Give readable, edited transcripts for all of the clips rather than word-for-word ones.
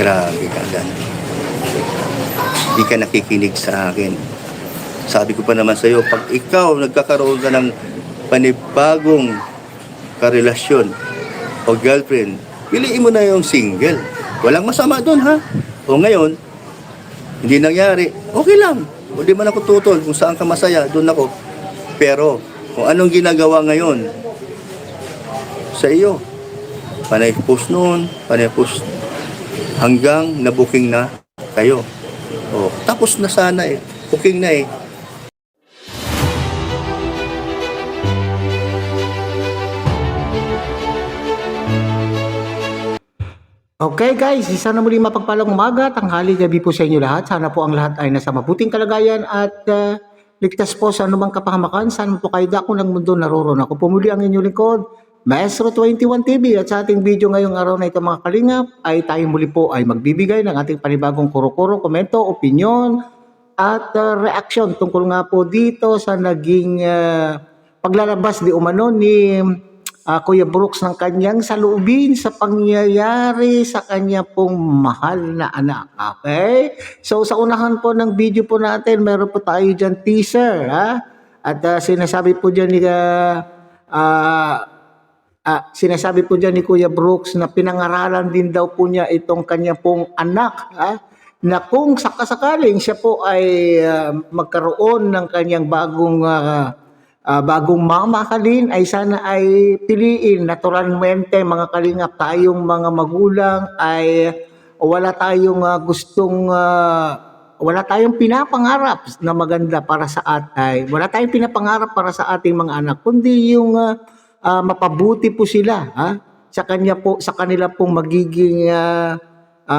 Grabe ka Dan. Hindi ka nakikinig sa akin. Sabi ko pa naman sa iyo, pag ikaw nagkakaroon ka ng panibagong karelasyon o girlfriend, piliin mo na yung single. Walang masama doon ha. O ngayon, hindi nangyari, okay lang. O di man ako tutol, kung saan ka masaya, doon ako. Pero, kung anong ginagawa ngayon sa iyo, panay post noon, panay post hanggang na-booking na kayo. O, tapos na sana eh. Booking na eh. Okay guys, isa na muli mapagpalang umaga, tanghali, gabi po sa inyo lahat. Sana po ang lahat ay nasa mabuting kalagayan at ligtas po sa anumang kapahamakan. Sana po kayo dako ng mundo naroon. Ako po muli ang inyong lingkod, Maestro 21 TV. At sa ating video ngayong araw na ito mga kalingap, ay tayo muli po ay magbibigay ng ating panibagong kuro-kuro, komento, opinion at reaction tungkol nga po dito sa naging paglalabas di umano ni Kuya Brooks ng kanyang saloobin sa pangyayari sa kanya pong mahal na anak. Okay? So sa unahan po ng video po natin, meron po tayo dyan teaser. Ha? At sinasabi po dyan ni Kuya Brooks na pinangaralan din daw po niya itong kanya pong anak. Ha? Na kung sakasakaling siya po ay magkaroon ng kanyang bagong mamahalin ay sana ay piliin naturalmente mga kalingap, tayong mga magulang ay wala tayong wala tayong pinapangarap na maganda para sa wala tayong pinapangarap para sa ating mga anak, kundi yung mapabuti po sila sa kanila pong magiging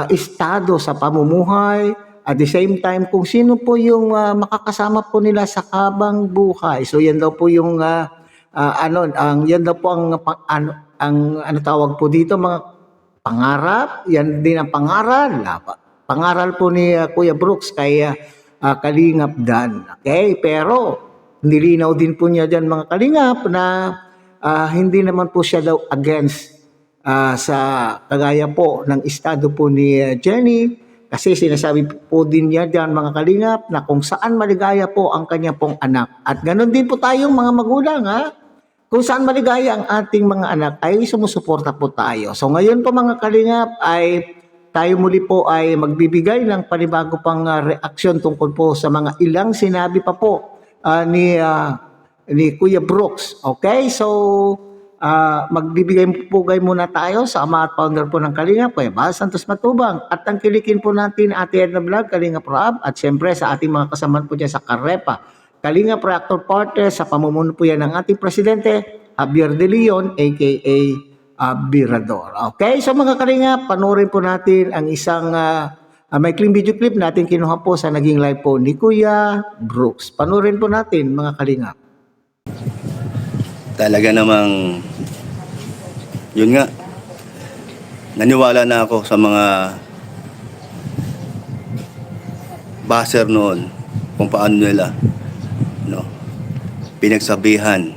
estado sa pamumuhay. At the same time, kung sino po yung makakasama po nila sa habang buhay. So yan daw po yung yan daw po ang tawag po dito, mga pangarap. Yan din ang pangaral po ni Kuya Brooks kay Kalingap Dan. Okay? Pero nilinaw din po niya diyan mga kalingap na hindi naman po siya daw against sa kagaya po ng estado po ni Jenny. Kasi sinasabi po din niya diyan mga kalingap na kung saan maligaya po ang kanya pong anak. At ganoon din po tayong mga magulang Kung saan maligaya ang ating mga anak ay sumusuporta po tayo. So ngayon po mga kalingap ay tayo muli po ay magbibigay ng panibago pang reaksyon tungkol po sa mga ilang sinabi pa po ni Kuya Brooks. Okay? So magbibigay po muna tayo sa ama at founder po ng Kalingap, Kuya Bal Santos Matubang. At tangkilikin po natin Ate Edna Vlog, Kalingap Roab, at siyempre sa ating mga kasamahan po dyan sa Karepa, Kalingap Reactor Partner, sa pamumuno po yan ng ating presidente, Javier De Leon, aka Birador. Okay, so mga Kalingap, panoorin po natin ang isang maikling video clip natin kinuha po sa naging live po ni Kuya Brooks. Panoorin po natin mga Kalingap. Talaga namang yun nga, naniwala na ako sa mga baser noon kung paano nila pinagsabihan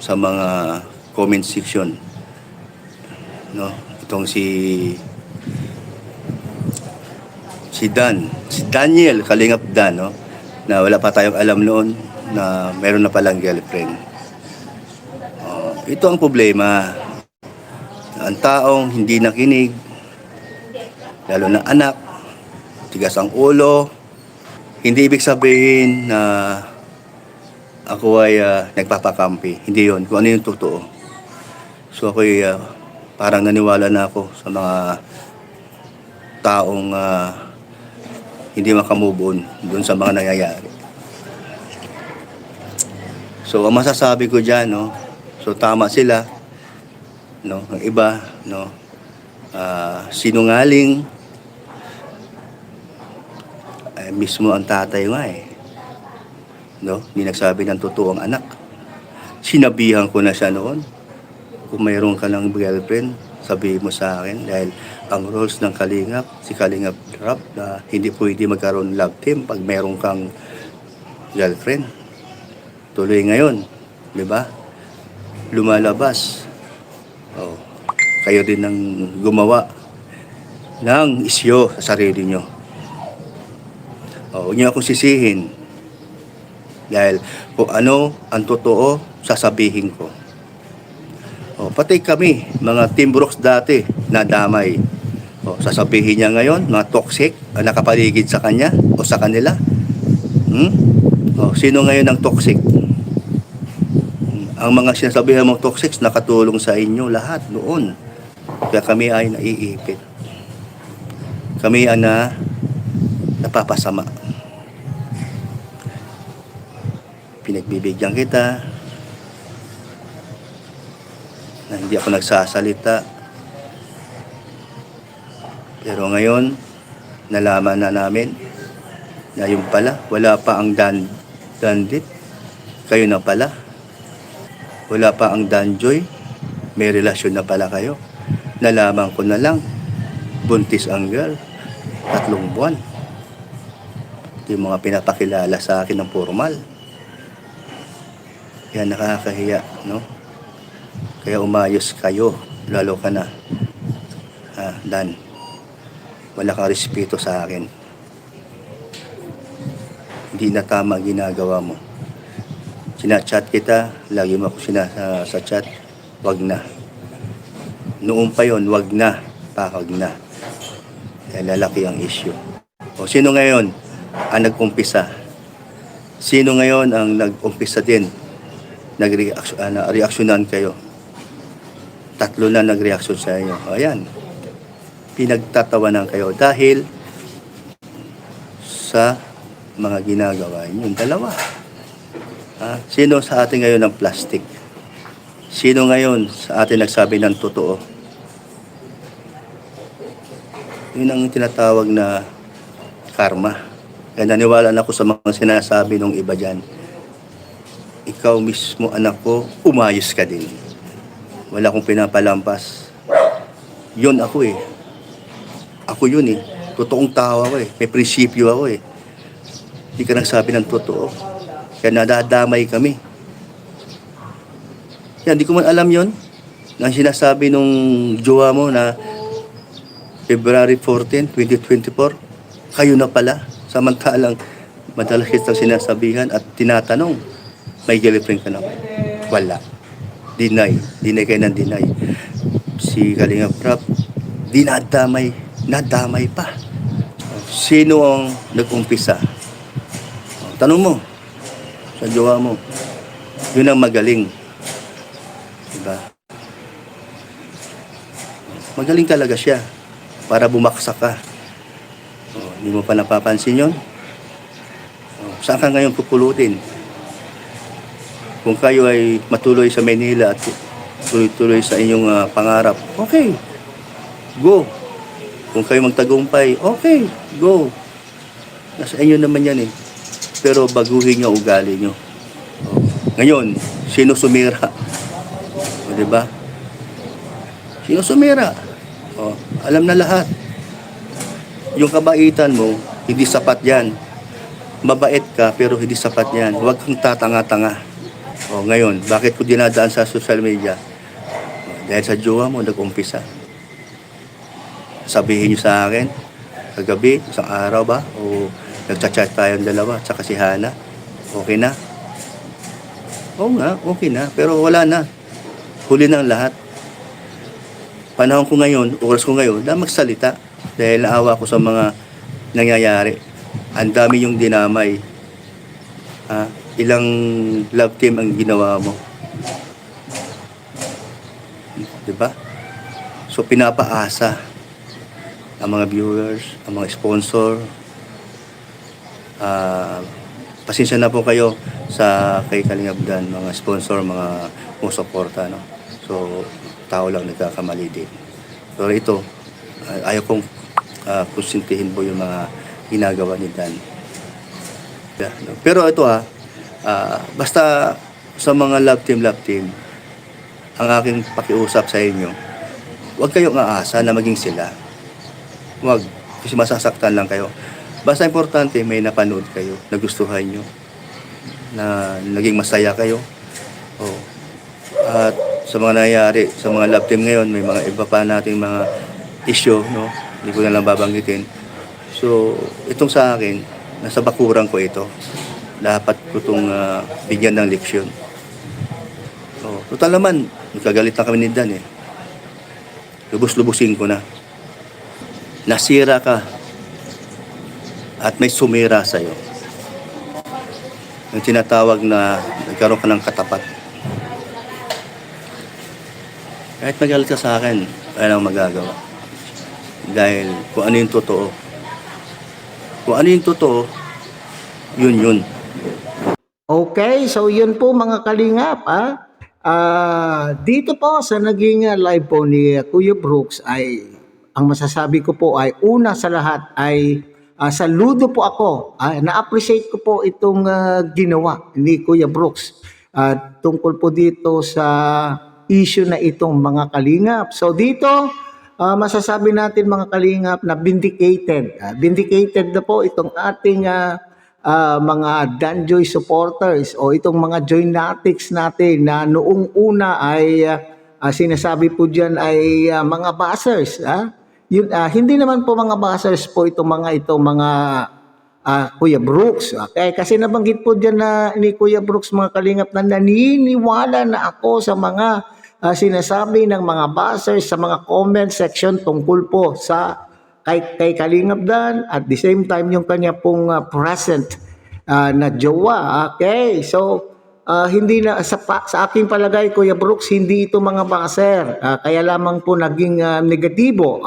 sa mga comment section itong si Daniel Kalingap Dan na wala pa tayong alam noon na meron na palang girlfriend. Ito ang problema. Ang taong hindi nakinig, lalo na anak, tigas ang ulo, hindi ibig sabihin na ako ay nagpapakampi. Hindi yun. Kung ano yung totoo. So ako ay parang naniwala na ako sa mga taong hindi makamove on doon sa mga nangyayari. So ang masasabi ko diyan so tama sila ang iba sinungaling mismo ang tatay nga hindi nagsabi ng totoo ang anak. Sinabihan ko na siya noon, kung mayroon ka ng girlfriend, sabihin mo sa akin, dahil ang rules ng Kalingap, si Kalingap Rap, na hindi pwede magkaroon love team pag mayroon kang girlfriend. Tuloy ngayon, di ba? Lumalabas. Kayo din ang gumawa ng isyo sa sarili nyo. Huwag nyo akong sisihin. Dahil kung ano ang totoo, sasabihin ko. Pati kami, mga Team Brooks dati, nadamay. Sasabihin niya ngayon, mga toxic, ang nakapaligid sa kanya o sa kanila. Sino ngayon ang toxic? Ang mga sinasabihan mong toxic, nakatulong sa inyo lahat noon. Kaya kami ay naiipit. Kami ay napapasama. Pinagbibigyan kita na hindi ako nagsasalita. Pero ngayon, nalaman na namin na yung pala, wala pa ang dandit. Kayo na pala. Wala pa ang danjoy. May relasyon na pala kayo. Nalaman ko na lang, buntis ang girl. 3 buwan. Yung mga pinapakilala sa akin ng formal. Kaya nakakahiya, no? Kaya umayos kayo, lalo ka na. Dan, wala kang respeto sa akin. Hindi na tama ginagawa mo. Sinachat kita, lagi mo ako sa chat, wag na. Noon pa yon, wag na, wag na. Kaya lalaki ang issue. Sino ngayon ang nag-umpisa? Sino ngayon ang nag-umpisa din? Nag-reaksyonan kayo. 3 na nag-reaksyon sa inyo. Ayan. Pinagtatawanan kayo dahil sa mga ginagawa niyo. 2. Sino sa atin ngayon ang plastic? Sino ngayon sa atin nagsabi ng totoo? Yun ang tinatawag na karma. Kaya naniwala na ako sa mga sinasabi ng iba dyan. Ikaw mismo, anak ko, umayos ka din. Wala akong pinapalampas. Yun ako eh. Ako yun eh. Totoong tao ako eh. May prinsipyo ako eh. Hindi ka nagsabi ng totoo. Kaya nadadamay kami. Yan, di ko man alam yun. Ang sinasabi nung jowa mo na February 14, 2024, kayo na pala. Samantalang madalas kitang sinasabihan at tinatanong, may girlfriend ka na? Wala. Deny kayo ng deny. Si Kalinga Prab, nadamay pa. Sino ang nag-umpisa? Tanong mo sa jowa mo. Yun ang magaling. Diba? Magaling talaga siya para bumaksak ka. Hindi mo pa napapansin yun? Saan ka ngayon pupulutin? Kung kayo ay matuloy sa Manila at tuloy-tuloy sa inyong pangarap, okay, go. Kung kayo magtagumpay, okay, go. Nasa inyo naman yan eh. Pero baguhin nyo ugali nyo. Ngayon, sino sumira? Diba? Sino sumira? Alam na lahat. Yung kabaitan mo, hindi sapat yan. Mabait ka, pero hindi sapat yan. Huwag kang tatanga-tanga. Ngayon, bakit ko dinadaan sa social media? Dahil sa jowa mo, nag-umpisa. Sabihin nyo sa akin, kagabi, isang araw ba? O nagchat-chat tayong dalawa, tsaka si Hana. Okay na? Oo nga, okay na. Pero wala na. Huli na ang lahat. Panahon ko ngayon, oras ko ngayon, na magsalita. Dahil naawa ko sa mga nangyayari. Ang dami yung dinamay. Ilang love team ang ginawa mo. Diba? So pinapaasa ang mga viewers, ang mga sponsor. Pasensya na po kayo sa kay Kalingap Dan, mga sponsor, mga sumusuporta, no? So tao lang nagkakamali din. Pero ito, ayaw kong konsintihin po yung mga ginagawa ni Dan. Yeah, no? Pero ito basta sa mga love team, ang aking pakiusap sa inyo, huwag kayong aasa na maging sila. Huwag, kasi masasaktan lang kayo. Basta importante, may napanood kayo, nagustuhan nyo, na naging masaya kayo. At sa mga nangyayari, sa mga love team ngayon, may mga iba pa nating mga issue, no, Hindi ko na lang babanggitin. So, itong sa akin, nasa bakuran ko ito. Dapat ko itong bigyan ng leksyon. So, total naman, nagkagalit na kami ni Dan eh. Lubos-lubusin ko na. Nasira ka at may sumira sa'yo. Yung tinatawag na nagkaroon ka ng katapat. Kahit magalit ka sa akin, wala nang magagawa. Dahil kung ano yung totoo. Kung ano yung totoo, yun. Okay, so yun po mga kalingap. Dito po sa naging live po ni Kuya Brooks ay ang masasabi ko po ay una sa lahat ay saludo po ako. Na-appreciate ko po itong ginawa ni Kuya Brooks tungkol po dito sa issue na itong mga kalingap. So dito, masasabi natin mga kalingap na vindicated. Vindicated na po itong ating mga Danjoy supporters o itong mga Joynatics natin na noong una ay sinasabi po dyan ay mga bashers. Yun, hindi naman po mga bashers po itong mga Kuya Brooks. Okay? Kasi nabanggit po dyan na ni Kuya Brooks mga kalingap na naniniwala na ako sa mga sinasabi ng mga bashers sa mga comment section tungkol po sa kay Kalingap Dan at the same time yung kanya pong present na jowa. Okay, so hindi na sa aking palagay Kuya Brooks, hindi ito mga baser, kaya lamang po naging negatibo.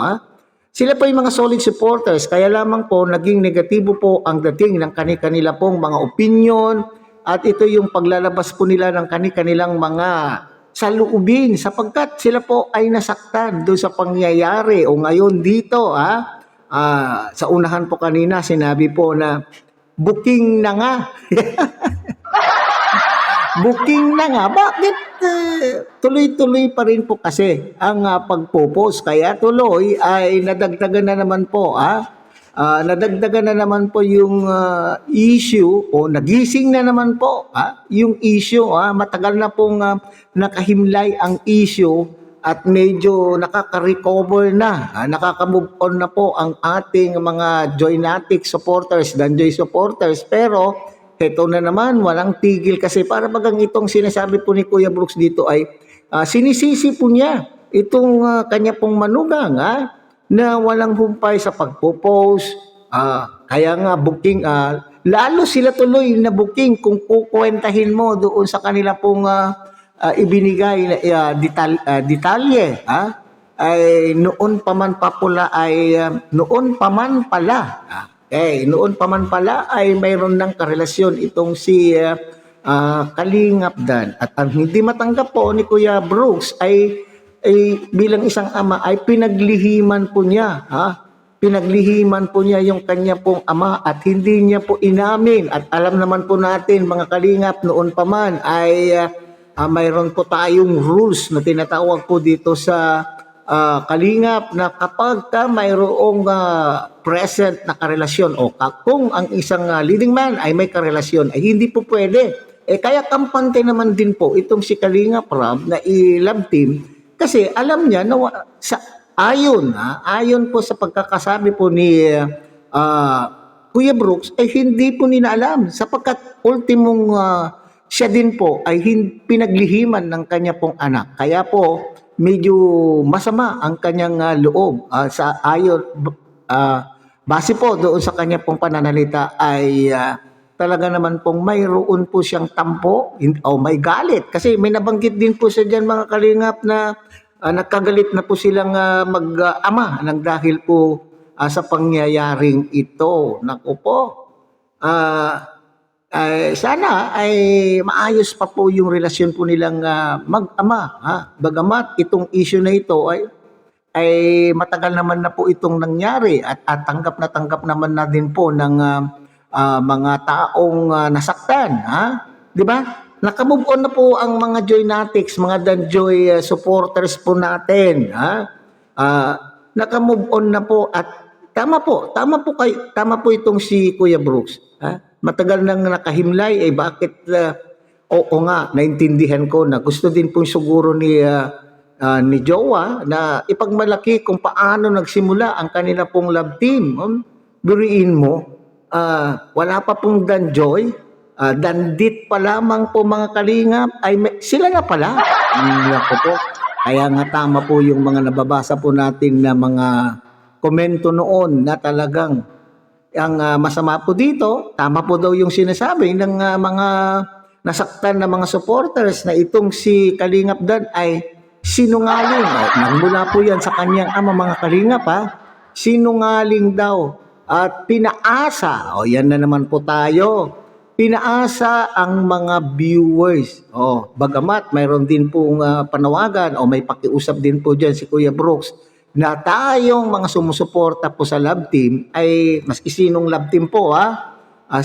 Sila po yung mga solid supporters, kaya lamang po naging negatibo po ang dating ng kani-kanila pong mga opinion at ito yung paglalabas po nila ng kani-kanilang mga saloobin sapagkat sila po ay nasaktan doon sa pangyayari o ngayon dito. Sa unahan po kanina sinabi po na booking na nga. Booking na nga. Bakit tuloy-tuloy pa rin po kasi ang pagpo-post? Kaya tuloy ay nadagdagan na naman po. Nadagdagan na naman po yung issue o nagising na naman po yung issue. Matagal na pong nakahimlay ang issue at medyo nakaka-recover na, nakaka-move on na po ang ating mga Joynatic supporters, Danjoy supporters. Pero ito na naman, walang tigil kasi para bagang itong sinasabi po ni Kuya Brooks dito ay sinisisi po niya itong kanya pong manugang na walang humpay sa pagpo-post. Kaya nga booking, lalo sila tuloy na booking kung kukwentahin mo doon sa kanila pong ibinigay na detalye. Ay noon pa man pala ay mayroon ng karelasyon itong si Kalingap Dan. At ang hindi matanggap po ni Kuya Brooks ay bilang isang ama ay pinaglihiman po niya. Pinaglihiman po niya yung kanya pong ama at hindi niya po inamin. At alam naman po natin mga kalingap noon pa man ay mayroon po tayong rules na tinatawag po dito sa kalingap na kapag mayroong present na karelasyon o kung ang isang leading man ay may karelasyon ay hindi po pwede. Kaya kampante naman din po itong si Kalingap Rab na i-love team kasi alam niya na ayon po sa pagkakasabi po ni Kuya Brooks ay hindi po nila alam sapagkat ultimong siya din po ay pinaglihiman ng kanya pong anak. Kaya po medyo masama ang kanyang loob base po doon sa kanya pong pananalita ay talaga naman pong mayroon po siyang tampo o may galit. Kasi may nabanggit din po siya dyan mga kalingap na nagkagalit na po silang mag-ama nang dahil po sa pangyayaring ito. Naku po, sana ay maayos pa po yung relasyon po nilang mag-ama. Bagamat itong issue na ito ay matagal naman na po itong nangyari at tanggap naman na din po ng mga taong nasaktan. Di ba? Nakamove on na po ang mga Joynatics, mga Danjoy supporters po natin. Nakamove on na po at tama po itong si Kuya Brooks. Matagal nang nakahimlay bakit oo nga naintindihan ko na gusto din po siguro ni ni Jowa na ipagmalaki kung paano nagsimula ang kanila pong love team. Buriin mo, wala pa pong Danjoy, dandit pa lamang po mga kalingap, ay sila na pala. Naku po. Kaya nga tama po yung mga nababasa po natin na mga komento noon na talagang ang masama po dito, tama po daw yung sinasabi ng mga nasaktan na mga supporters na itong si Kalingap Dan ay sinungaling. Nagmula po yan sa kanyang ama, mga kalingap, sinungaling daw at pinaasa. Yan na naman po tayo. Pinaasa ang mga viewers. Bagamat mayroon din pong panawagan o may pakiusap din po dyan si Kuya Brooks na tayong mga sumusuporta po sa love team ay maski sinong love team po at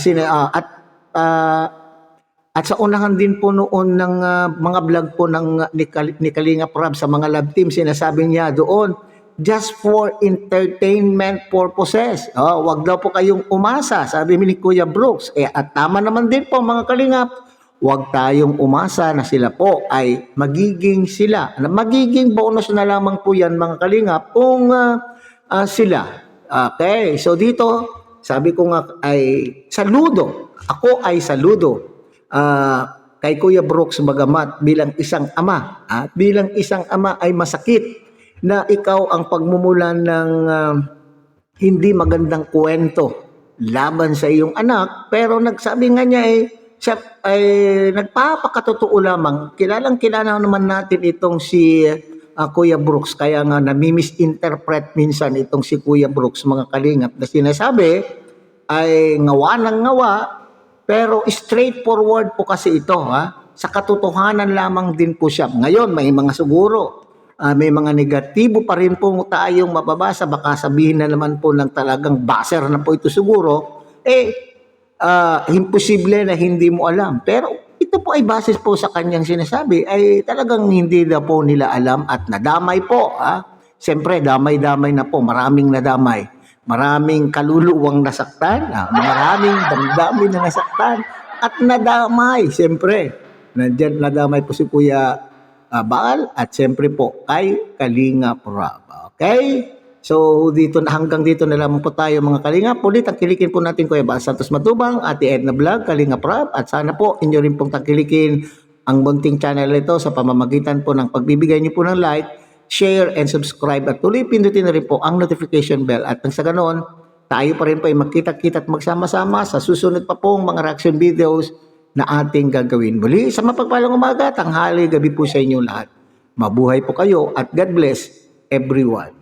sa unahan din po noon ng mga vlog po ni Kalingap Rab sa mga love team, sinasabi niya doon, just for entertainment purposes. Wag daw po kayong umasa, sabi ni Kuya Brooks. At tama naman din po mga Kalingap, wag tayong umasa na sila po ay magiging bonus na lamang po yan mga Kalingap kung sila. Okay, so dito, sabi ko nga ay saludo. Ako ay saludo. Kay Kuya Brooks bagamat bilang isang ama ay masakit na ikaw ang pagmumulan ng hindi magandang kwento laban sa iyong anak, pero nagsabi nga niya siya ay nagpapakatotoo lamang. Kilala naman natin itong si Kuya Brooks, kaya nga nami-misinterpret minsan itong si Kuya Brooks mga kalingap na sinasabi ay ngawa ng ngawa. Pero straightforward po kasi ito, sa katotohanan lamang din po siya. Ngayon, may mga siguro, may mga negatibo pa rin po tayong mababasa. Baka sabihin na naman po ng talagang baser na po ito siguro. Imposible na hindi mo alam. Pero ito po ay basis po sa kanyang sinasabi, ay talagang hindi na po nila alam at nadamay po. Siyempre, damay-damay na po. Maraming nadamay. Maraming kaluluwang nasaktan, maraming damdamin na nasaktan at nadamay. Siyempre, nandiyan nadamay po si Kuya Baal at siyempre po kay Kalingap Rab. Okay? So hanggang dito na lamang po tayo mga Kalingap. Ulit tangkilikin po natin Kuya Baal Santos Matubang, Ate Edna Vlog, Kalingap Rab, at sana po inyo rin pong tangkilikin ang munting channel ito sa pamamagitan po ng pagbibigay niyo po ng like, share and subscribe at tuloy pindutin na rin po ang notification bell at nang sa ganoon tayo pa rin po ay magkita-kita at magsama-sama sa susunod pa pong mga reaction videos na ating gagawin. Muli sa mapagpalang umaga, tanghali, gabi po sa inyo lahat. Mabuhay po kayo at God bless everyone.